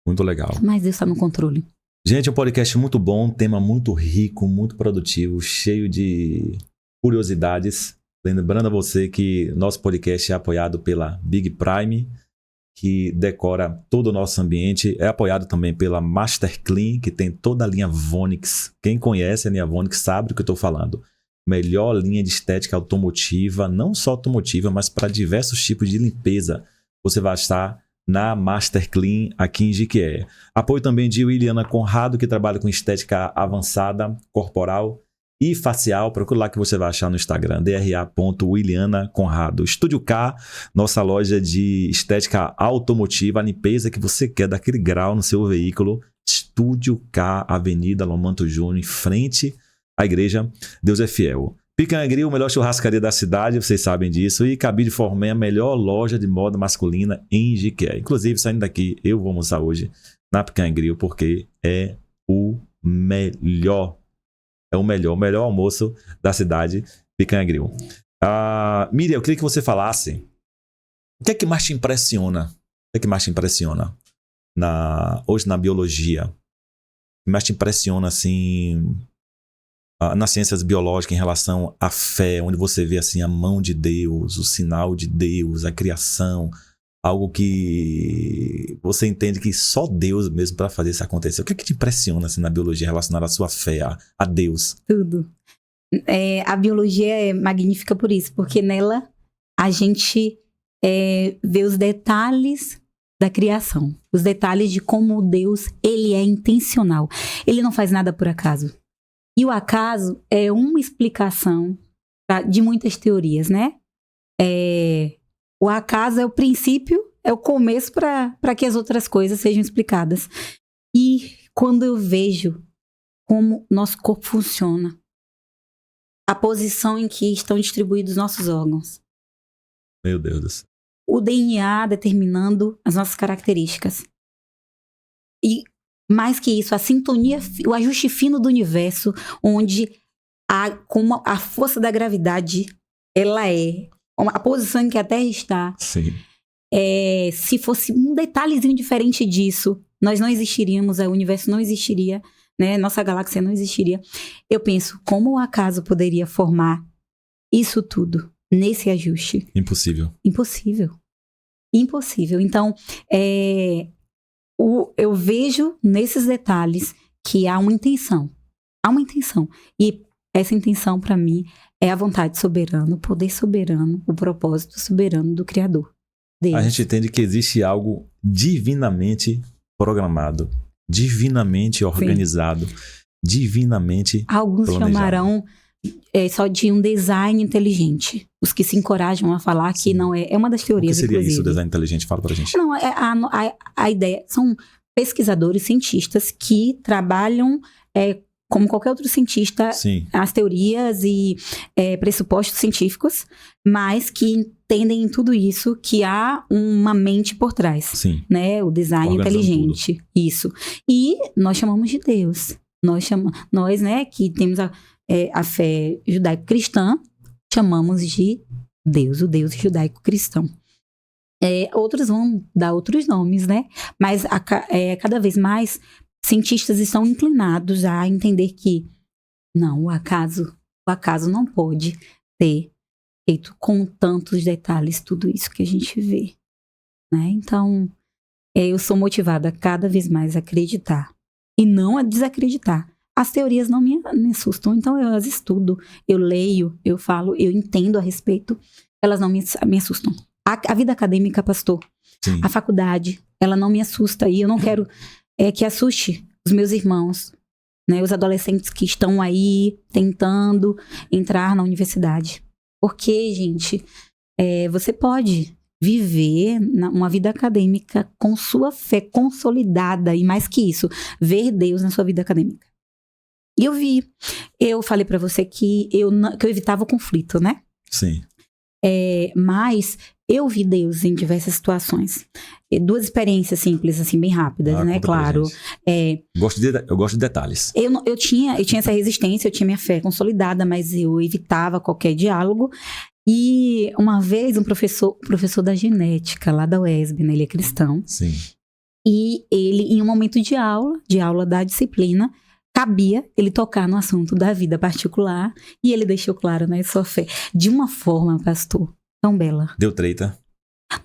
Muito legal.
Mas Deus está no controle.
Gente, um podcast muito bom, tema muito rico, muito produtivo, cheio de curiosidades. Lembrando a você que nosso podcast é apoiado pela Big Prime, que decora todo o nosso ambiente. É apoiado também pela Master Clean, que tem toda a linha Vonix. Quem conhece a linha Vonix sabe do que eu estou falando. Melhor linha de estética automotiva, não só automotiva, mas para diversos tipos de limpeza. Você vai estar na Master Clean aqui em Jequié. Apoio também de Williana Conrado, que trabalha com estética avançada, corporal e facial. Procura lá que você vai achar no Instagram, dra.willianaconrado. Estúdio K, nossa loja de estética automotiva, a limpeza que você quer daquele grau no seu veículo. Estúdio K, Avenida Lomanto Júnior, em frente à igreja Deus é Fiel. Picanha Grill, melhor churrascaria da cidade, vocês sabem disso. E Cabide Formé, a melhor loja de moda masculina em Jequié. Inclusive, saindo daqui, eu vou almoçar hoje na Picanha Grill, porque é o melhor. É o melhor almoço da cidade, Picanha Grill. Miriam, eu queria que você falasse o que é que mais te impressiona? O que é que mais te impressiona hoje na biologia? O que mais te impressiona, assim, nas ciências biológicas em relação à fé, onde você vê assim a mão de Deus, o sinal de Deus, a criação, algo que você entende que só Deus mesmo para fazer isso acontecer. O que é que te impressiona assim, na biologia relacionada à sua fé, a Deus?
Tudo. A biologia é magnífica por isso, porque nela a gente vê os detalhes da criação, os detalhes de como Deus ele é intencional. Ele não faz nada por acaso. E o acaso é uma explicação de muitas teorias, né? O acaso é o princípio, é o começo para que as outras coisas sejam explicadas. E quando eu vejo como nosso corpo funciona, a posição em que estão distribuídos nossos órgãos.
Meu Deus do céu.
O DNA determinando as nossas características. E mais que isso, a sintonia, o ajuste fino do universo, onde como a força da gravidade, ela a posição em que a Terra está.
Sim.
Se fosse um detalhezinho diferente disso, nós não existiríamos, o universo não existiria, né? Nossa galáxia não existiria. Eu penso, como o acaso poderia formar isso tudo nesse ajuste?
Impossível.
Impossível. Então, eu vejo nesses detalhes que há uma intenção. E essa intenção, para mim, é a vontade soberana, o poder soberano, o propósito soberano do Criador. Deus.
A gente entende que existe algo divinamente programado, divinamente organizado, sim, divinamente
alguns
planejado.
Chamarão só de um design inteligente. Os que se encorajam a falar sim, que não é uma das teorias,
o que seria
inclusive.
Isso, o design inteligente? Fala pra gente.
Não, a ideia são pesquisadores, cientistas que trabalham como qualquer outro cientista, sim, as teorias e pressupostos científicos, mas que entendem em tudo isso que há uma mente por trás, sim, né? O design inteligente, tudo. Isso. E nós chamamos de Deus. Nós, né, que temos a fé judaico-cristã, chamamos de Deus, o Deus judaico-cristão. Outros vão dar outros nomes, né? Mas cada vez mais cientistas estão inclinados a entender que não, o acaso não pode ter feito com tantos detalhes tudo isso que a gente vê, né? Então, eu sou motivada cada vez mais a acreditar e não a desacreditar. As teorias não me assustam, então eu as estudo, eu leio, eu falo, eu entendo a respeito, elas não me assustam. A vida acadêmica, pastor,
Sim.
a faculdade, ela não me assusta e eu não quero que assuste os meus irmãos, né, os adolescentes que estão aí tentando entrar na universidade. Porque, gente, você pode viver uma vida acadêmica com sua fé consolidada e, mais que isso, ver Deus na sua vida acadêmica. E eu falei pra você que eu evitava o conflito, né?
Sim.
Mas eu vi Deus em diversas situações. 2 experiências simples, assim, bem rápidas, né? Claro.
Eu gosto de detalhes.
Eu tinha essa resistência, eu tinha minha fé consolidada, mas eu evitava qualquer diálogo. E uma vez um professor da genética lá da UESB, né? Ele é cristão.
Sim.
E ele, em um momento de aula da disciplina, cabia ele tocar no assunto da vida particular e ele deixou claro, né, sua fé. De uma forma, pastor, tão bela.
Deu treta?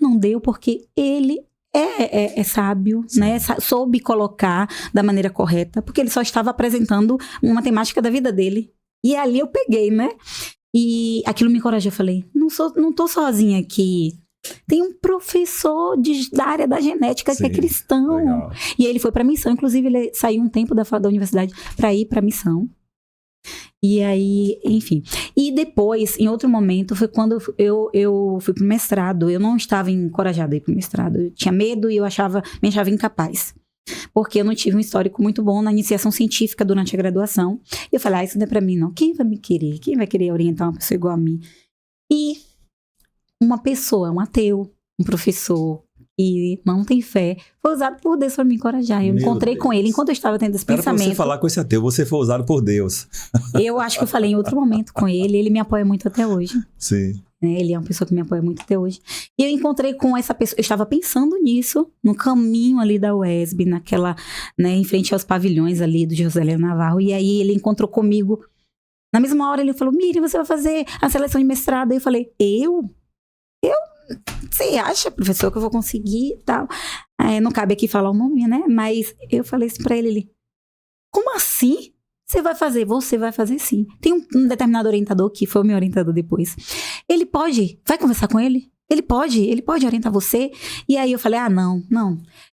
Não deu porque ele é sábio,
Sim.
né? Soube colocar da maneira correta, porque ele só estava apresentando uma temática da vida dele. E ali eu peguei, né? E aquilo me encorajou. Eu falei, não tô sozinha aqui. Tem um professor da área da genética que é cristão.
Legal.
E ele foi pra missão. Inclusive, ele saiu um tempo da universidade pra ir pra missão. E aí, enfim. E depois, em outro momento, foi quando eu fui pro mestrado. Eu não estava encorajada a ir pro mestrado. Eu tinha medo e me achava incapaz. Porque eu não tive um histórico muito bom na iniciação científica durante a graduação. E eu falei, isso não é pra mim, não. Quem vai me querer? Quem vai querer orientar uma pessoa igual a mim? E uma pessoa, um ateu, um professor que não tem fé, foi usado por Deus para me encorajar. Eu encontrei com ele enquanto eu estava tendo esse pensamento.
Era pra você falar com esse ateu, você foi usado por Deus.
Eu acho que eu falei em outro momento com ele, ele me apoia muito até hoje.
Sim.
Ele é uma pessoa que me apoia muito até hoje. E eu encontrei com essa pessoa, eu estava pensando nisso, no caminho ali da UESB, naquela, né, em frente aos pavilhões ali do José Leão Navarro, e aí ele encontrou comigo. Na mesma hora ele falou, Miriam, você vai fazer a seleção de mestrado? Aí eu falei, você acha, professor, que eu vou conseguir e tal? Não cabe aqui falar o nome, né? Mas eu falei isso pra ele, como assim? Você vai fazer sim. Tem um determinado orientador, que foi o meu orientador depois. Ele vai conversar com ele? Ele pode orientar você? E aí eu falei, não.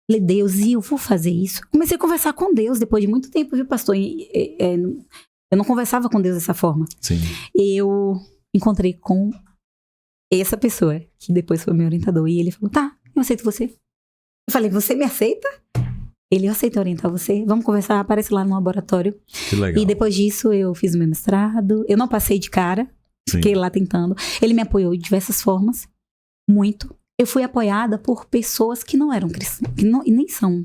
Falei, Deus, e eu vou fazer isso? Comecei a conversar com Deus depois de muito tempo, viu, pastor? Eu não conversava com Deus dessa forma.
Sim.
Eu encontrei com essa pessoa, que depois foi meu orientador, e ele falou, tá, eu aceito você. Eu falei, você me aceita? Ele, eu aceito orientar você, vamos conversar, aparece lá no laboratório.
Que legal.
E depois disso eu fiz o meu mestrado, eu não passei de cara, fiquei lá tentando. Ele me apoiou de diversas formas, muito. Eu fui apoiada por pessoas que não eram cristãs, e nem são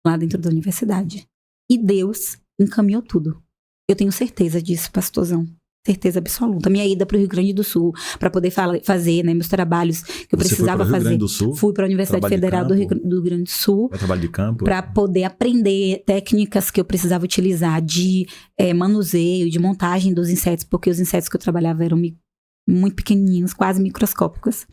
lá dentro da universidade. E Deus encaminhou tudo. Eu tenho certeza disso, pastorzão. Certeza absoluta. Minha ida para o Rio Grande do Sul, para poder fazer, né, meus trabalhos que eu precisava fazer. Rio Grande do Sul? Fui para a Universidade Federal do Rio Grande do Sul.
Trabalho de campo.
Para poder aprender técnicas que eu precisava utilizar de manuseio, de montagem dos insetos, porque os insetos que eu trabalhava eram muito pequenininhos, quase microscópicos.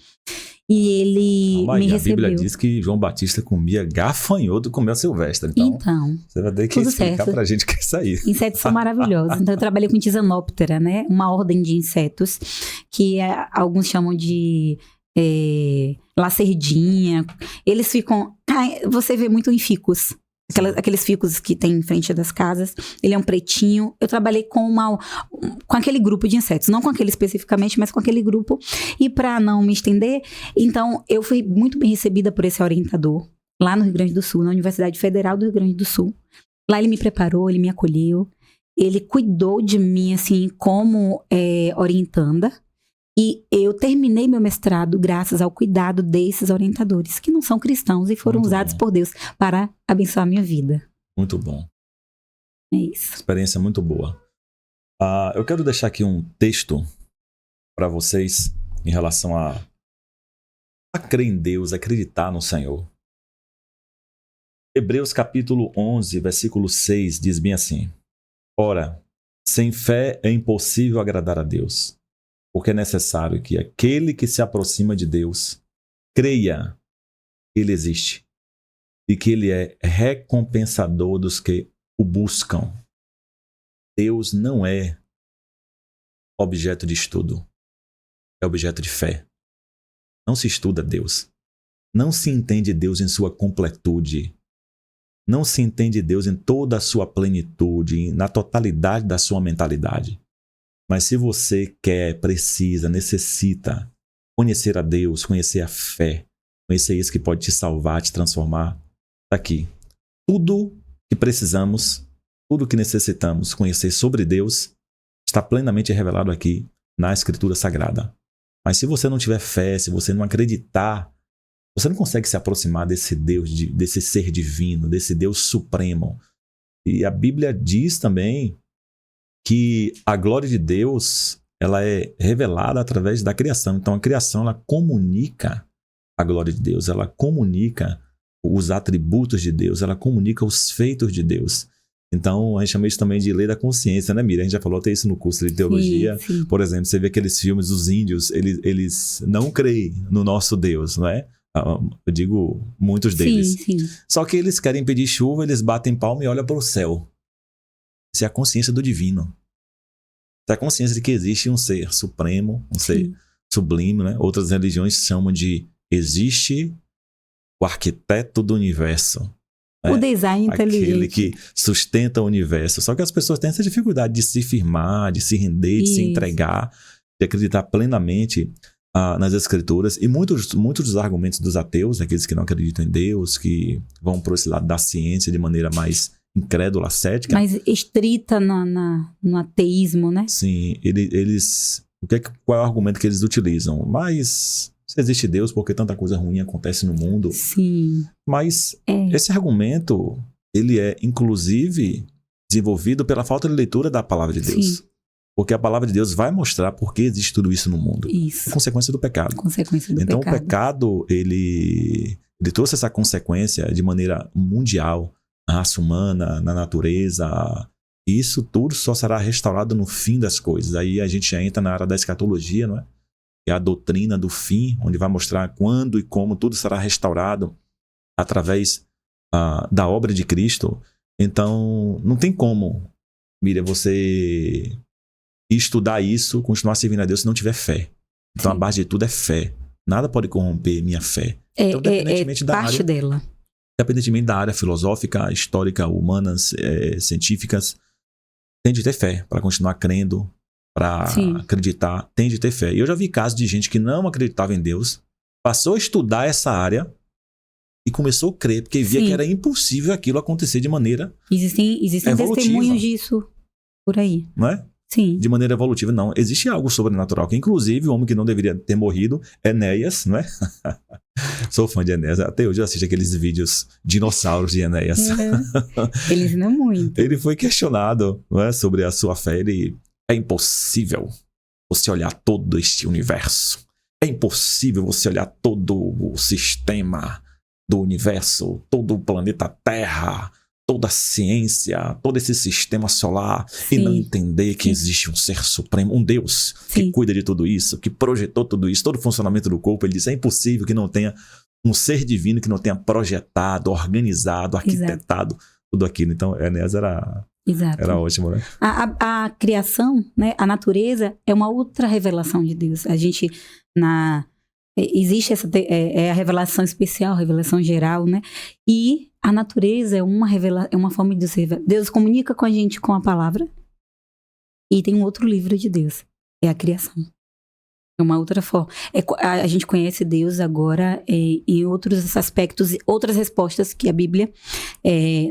E ele me recebeu.
A Bíblia diz que João Batista comia gafanhoto com mel silvestre. Então você vai ter que explicar pra gente o que é isso aí.
Insetos são maravilhosos. Então eu trabalhei com Tisanóptera, né? Uma ordem de insetos que alguns chamam de lacerdinha. Eles ficam... você vê muito em ficus. Aqueles ficus que tem em frente das casas. Ele é um pretinho. Eu trabalhei com aquele grupo de insetos. Não com aquele especificamente, mas com aquele grupo. E para não me estender, então eu fui muito bem recebida por esse orientador. Lá no Rio Grande do Sul, na Universidade Federal do Rio Grande do Sul. Lá ele me preparou, ele me acolheu. Ele cuidou de mim, assim, como orientanda. E eu terminei meu mestrado graças ao cuidado desses orientadores, que não são cristãos e foram usados por Deus para abençoar a minha vida.
Muito bom.
É isso.
Experiência muito boa. Eu quero deixar aqui um texto para vocês em relação a a crer em Deus, acreditar no Senhor. Hebreus capítulo 11, versículo 6 diz bem assim: Ora, sem fé é impossível agradar a Deus, porque é necessário que aquele que se aproxima de Deus creia que Ele existe e que Ele é recompensador dos que o buscam. Deus não é objeto de estudo, é objeto de fé. Não se estuda Deus. Não se entende Deus em sua completude. Não se entende Deus em toda a sua plenitude, na totalidade da sua mentalidade. Mas se você quer, precisa, necessita conhecer a Deus, conhecer a fé, conhecer isso que pode te salvar, te transformar, está aqui. Tudo que precisamos, tudo que necessitamos conhecer sobre Deus está plenamente revelado aqui na Escritura Sagrada. Mas se você não tiver fé, se você não acreditar, você não consegue se aproximar desse Deus, desse ser divino, desse Deus supremo. E a Bíblia diz também que a glória de Deus, ela é revelada através da criação. Então a criação, ela comunica a glória de Deus, ela comunica os atributos de Deus, ela comunica os feitos de Deus. Então, a gente chama isso também de lei da consciência, né, Miriam? A gente já falou até isso no curso de teologia.
Sim, sim.
Por exemplo, você vê aqueles filmes dos índios, eles não creem no nosso Deus, não é? Eu digo muitos deles.
Sim, sim.
Só que eles querem pedir chuva, eles batem palma e olham para o céu. Isso é a consciência do divino. Isso é a consciência de que existe um ser supremo, um ser sublime, né? Outras religiões chamam de existe o arquiteto do universo.
O design inteligente.
Aquele que sustenta o universo. Só que as pessoas têm essa dificuldade de se firmar, de se render, de se entregar, de acreditar plenamente nas Escrituras. E muitos dos argumentos dos ateus, aqueles que não acreditam em Deus, que vão por esse lado da ciência de maneira mais incrédula, cética.
Mais estrita no ateísmo, né?
Sim, eles... Qual é o argumento que eles utilizam? Mas... se existe Deus, porque tanta coisa ruim acontece no mundo.
Sim.
Mas esse argumento, ele é, inclusive, desenvolvido pela falta de leitura da palavra de Deus.
Sim.
Porque a palavra de Deus vai mostrar por que existe tudo isso no mundo.
Isso.
É consequência do pecado.
Consequência do
então,
pecado.
o pecado, ele trouxe essa consequência de maneira mundial, na raça humana, na natureza. E isso tudo só será restaurado no fim das coisas. Aí a gente já entra na área da escatologia, não é? Que é a doutrina do fim, onde vai mostrar quando e como tudo será restaurado através da obra de Cristo. Então, não tem como, Miriam, você estudar isso, continuar servindo a Deus se não tiver fé. Então, a base de tudo é fé. Nada pode corromper minha fé. Então,
é parte dela.
Independentemente da área filosófica, histórica, humanas, científicas, tem de ter fé para continuar crendo, para acreditar, tem de ter fé. E eu já vi casos de gente que não acreditava em Deus, passou a estudar essa área e começou a crer, porque via que era impossível aquilo acontecer de maneira
Existem testemunhos disso por aí.
Não é?
Sim.
De maneira evolutiva, não. Existe algo sobrenatural, que inclusive o homem que não deveria ter morrido, Enéas, não é? Sou fã de Enéas. Até hoje eu assisto aqueles vídeos dinossauros de Enéas.
Ele ensina muito.
Ele foi questionado, não é, sobre a sua fé. É impossível você olhar todo este universo. É impossível você olhar todo o sistema do universo, todo o planeta Terra, toda a ciência, todo esse sistema solar e não entender que existe um ser supremo, um Deus que cuida de tudo isso, que projetou tudo isso, todo o funcionamento do corpo. Ele diz, é impossível que não tenha um ser divino que não tenha projetado, organizado, arquitetado tudo aquilo. Então, Enéas era ótimo, né?
A criação, né, a natureza é uma outra revelação de Deus. A gente, existe a revelação especial, a revelação geral, né? E a natureza é uma forma de Deus. Deus comunica com a gente com a palavra. E tem um outro livro de Deus, é a criação. É uma outra forma. A gente conhece Deus agora em outros aspectos, outras respostas que a Bíblia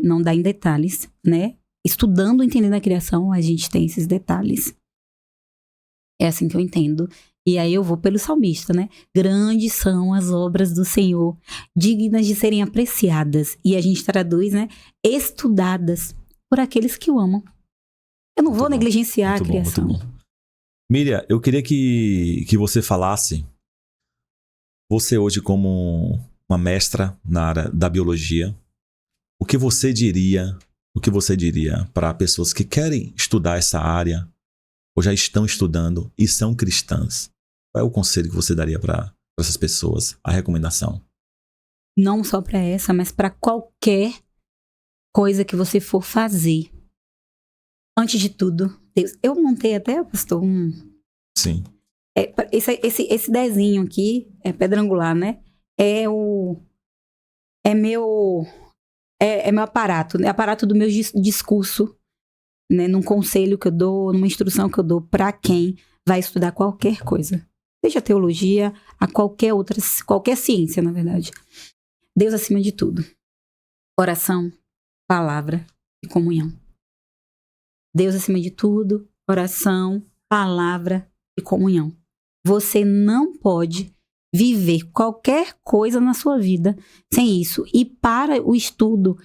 não dá em detalhes, né? Estudando, entendendo a criação, a gente tem esses detalhes. É assim que eu entendo. E aí eu vou pelo salmista, né? Grandes são as obras do Senhor, dignas de serem apreciadas. E a gente traduz, né? Estudadas por aqueles que o amam. Eu não vou negligenciar a criação.
Muito bom. Miriam, eu queria que você falasse Você hoje como uma mestra na área da biologia, o que você diria para pessoas que querem estudar essa área ou já estão estudando e são cristãs? Qual é o conselho que você daria para essas pessoas? A recomendação?
Não só para essa, mas para qualquer coisa que você for fazer. Antes de tudo, Deus. Eu montei até, pastor,
Sim.
Esse desenho aqui é pedra angular, né? É meu aparato, né? Aparato do meu discurso, né? Num conselho que eu dou, numa instrução que eu dou para quem vai estudar qualquer coisa. Seja teologia, a qualquer ciência, na verdade. Deus acima de tudo. Oração, palavra e comunhão. Deus acima de tudo, oração, palavra e comunhão. Você não pode viver qualquer coisa na sua vida sem isso. E para o estudo,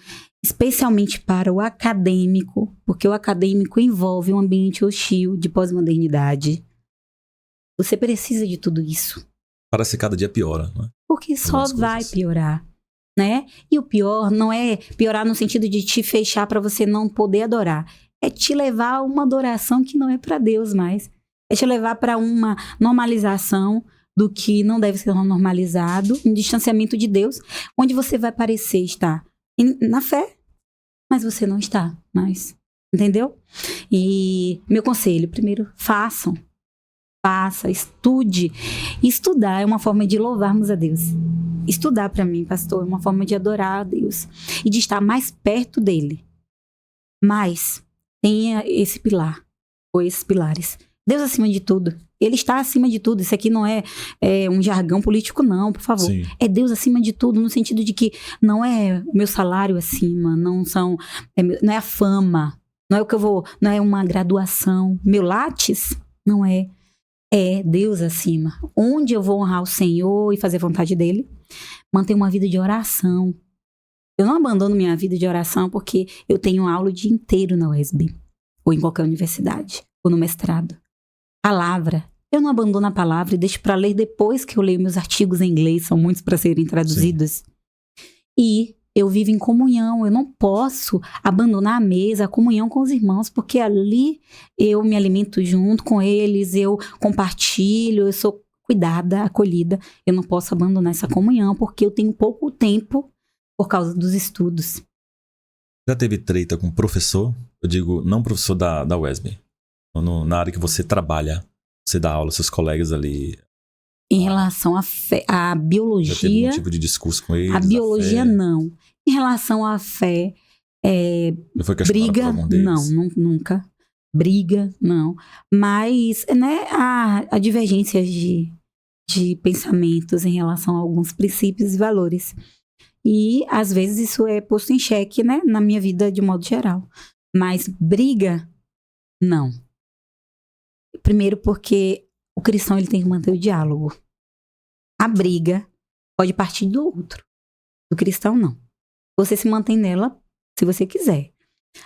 especialmente para o acadêmico, porque o acadêmico envolve um ambiente hostil de pós-modernidade, você precisa de tudo isso.
Parece que cada dia piora, né?
Porque só vai piorar, né? E o pior não é piorar no sentido de te fechar para você não poder adorar. É te levar a uma adoração que não é para Deus mais. É te levar para uma normalização do que não deve ser normalizado, um distanciamento de Deus, onde você vai parecer estar na fé, mas você não está mais. Entendeu? E meu conselho, primeiro, faça, estude. Estudar é uma forma de louvarmos a Deus. Estudar para mim, pastor, é uma forma de adorar a Deus e de estar mais perto dele. Mas tenha esse pilar, ou esses pilares. Deus acima de tudo. Ele está acima de tudo. Isso aqui não é um jargão político, não, por favor.
Sim.
É Deus acima de tudo, no sentido de que não é o meu salário acima, não é a fama, não é uma graduação. Meu látis não é. É Deus acima. Onde eu vou honrar o Senhor e fazer a vontade dele? Manter uma vida de oração. Eu não abandono minha vida de oração porque eu tenho aula o dia inteiro na USB, ou em qualquer universidade, ou no mestrado. Palavra. Eu não abandono a palavra e deixo para ler depois que eu leio meus artigos em inglês, são muitos para serem traduzidos. Sim. E eu vivo em comunhão, eu não posso abandonar a mesa, a comunhão com os irmãos, porque ali eu me alimento junto com eles, eu compartilho, eu sou cuidada, acolhida. Eu não posso abandonar essa comunhão porque eu tenho pouco tempo por causa dos estudos.
Já teve treta com professor? Eu digo, não professor da UESB. Na área que você trabalha, você dá aula, seus colegas ali.
Em relação à biologia...
Já teve algum tipo de discurso com eles?
A biologia, não. Em relação à fé, briga, não, nunca. Briga, não. Mas, né, há divergências de pensamentos em relação a alguns princípios e valores. E, às vezes, isso é posto em xeque, né, na minha vida de modo geral. Mas briga, não. Primeiro porque o cristão ele tem que manter o diálogo. A briga pode partir do outro. Do cristão, não. Você se mantém nela se você quiser.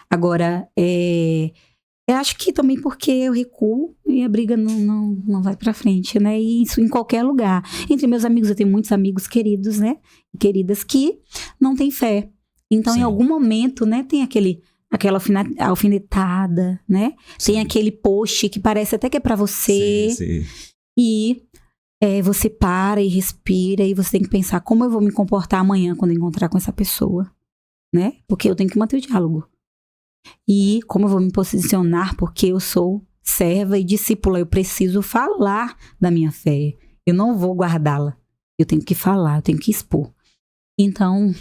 Agora, eu acho que também porque eu recuo e a briga não vai pra frente, né? E isso em qualquer lugar. Entre meus amigos, eu tenho muitos amigos queridos, né? Queridas que não têm fé. Então, Sim. Em algum momento, né? Tem aquela alfinetada, né? Sim. Tem aquele post que parece até que é pra você.
Sim.
E você para e respira e você tem que pensar como eu vou me comportar amanhã quando eu encontrar com essa pessoa, né? Porque eu tenho que manter o diálogo. E como eu vou me posicionar porque eu sou serva e discípula, eu preciso falar da minha fé. Eu não vou guardá-la. Eu tenho que falar, eu tenho que expor. Então,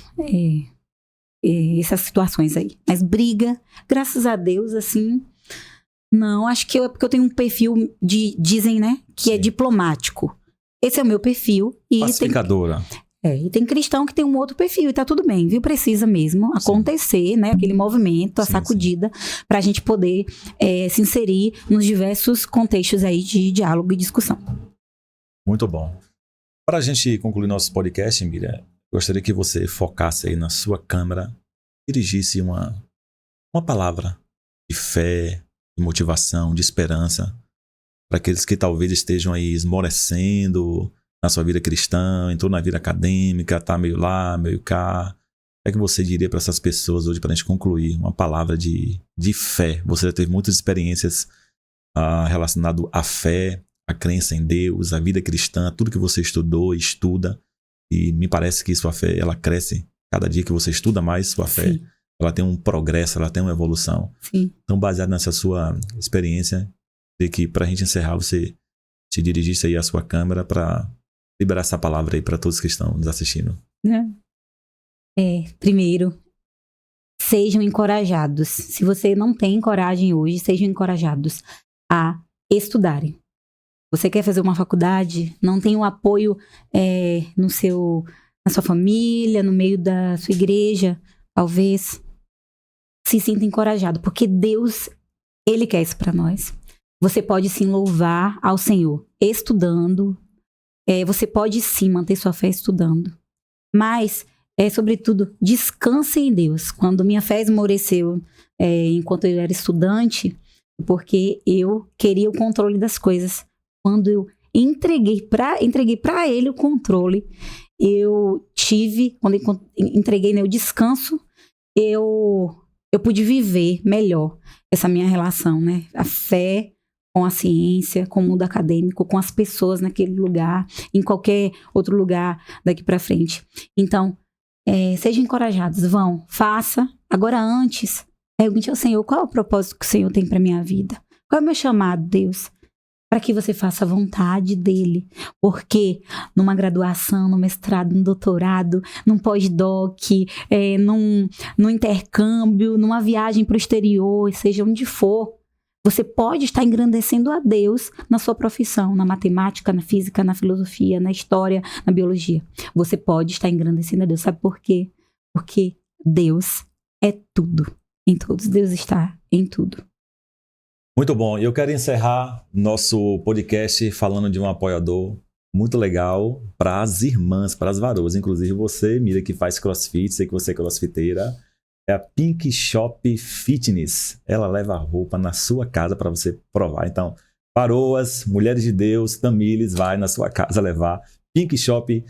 essas situações aí. Mas briga, graças a Deus, assim, não. Acho que é porque eu tenho um perfil dizem, né, que Sim. É diplomático. Esse é o meu perfil. E
pacificadora.
E tem cristão que tem um outro perfil e tá tudo bem, viu? Precisa mesmo acontecer, né? Aquele movimento, a sacudida, pra gente poder se inserir nos diversos contextos aí de diálogo e discussão.
Muito bom. Pra gente concluir nosso podcast, Miriam, gostaria que você focasse aí na sua câmera, dirigisse uma palavra de fé, de motivação, de esperança, para aqueles que talvez estejam aí esmorecendo, na sua vida cristã, entrou na vida acadêmica, tá meio lá, meio cá. O que você diria para essas pessoas hoje, para a gente concluir? Uma palavra de fé. Você já teve muitas experiências relacionadas à fé, à crença em Deus, à vida cristã, tudo que você estudou e estuda. E me parece que sua fé, ela cresce. Cada dia que você estuda mais, sua fé,
Sim.
ela tem um progresso, ela tem uma evolução.
Sim.
Então, baseado nessa sua experiência, de que para a gente encerrar, você se dirigisse aí à sua câmera para liberar essa palavra aí para todos que estão nos assistindo.
Primeiro, sejam encorajados. Se você não tem coragem hoje, sejam encorajados a estudarem. Você quer fazer uma faculdade, não tem o apoio na sua família, no meio da sua igreja, talvez se sinta encorajado, porque Deus, Ele quer isso para nós. Você pode sim louvar ao Senhor estudando, você pode sim manter sua fé estudando, mas sobretudo, descanse em Deus. Quando minha fé esmoreceu enquanto eu era estudante, porque eu queria o controle das coisas. Quando eu entreguei para Ele o controle, quando eu entreguei o descanso, eu pude viver melhor essa minha relação, né? A fé com a ciência, com o mundo acadêmico, com as pessoas naquele lugar, em qualquer outro lugar daqui para frente. Então, sejam encorajados, faça. Agora, antes, pergunte ao Senhor, qual é o propósito que o Senhor tem para minha vida? Qual é o meu chamado, Deus? Para que você faça a vontade dEle. Porque numa graduação, no mestrado, no doutorado, num pós-doc, num intercâmbio, numa viagem para o exterior, seja onde for, você pode estar engrandecendo a Deus na sua profissão, na matemática, na física, na filosofia, na história, na biologia. Você pode estar engrandecendo a Deus. Sabe por quê? Porque Deus é tudo. Em todos. Deus está em tudo.
Muito bom. E eu quero encerrar nosso podcast falando de um apoiador muito legal para as irmãs, para as varoas. Inclusive você, Miriam, que faz crossfit, sei que você é crossfiteira. É a Pink Shop Fitness. Ela leva a roupa na sua casa para você provar. Então, varoas, mulheres de Deus, Tamires, vai na sua casa levar Pink Shop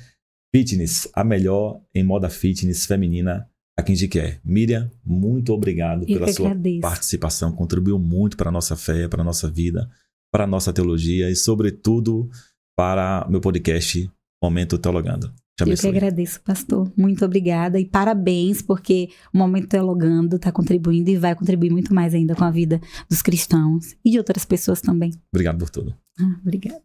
Fitness, a melhor em moda fitness feminina a quem te quer. Miriam, muito obrigado pela sua participação. Contribuiu muito para a nossa fé, para a nossa vida, para a nossa teologia e, sobretudo, para meu podcast Momento Teologando.
Eu que agradeço, pastor. Muito obrigada e parabéns, porque o Momento Teologando está contribuindo e vai contribuir muito mais ainda com a vida dos cristãos e de outras pessoas também.
Obrigado por tudo.
Obrigada.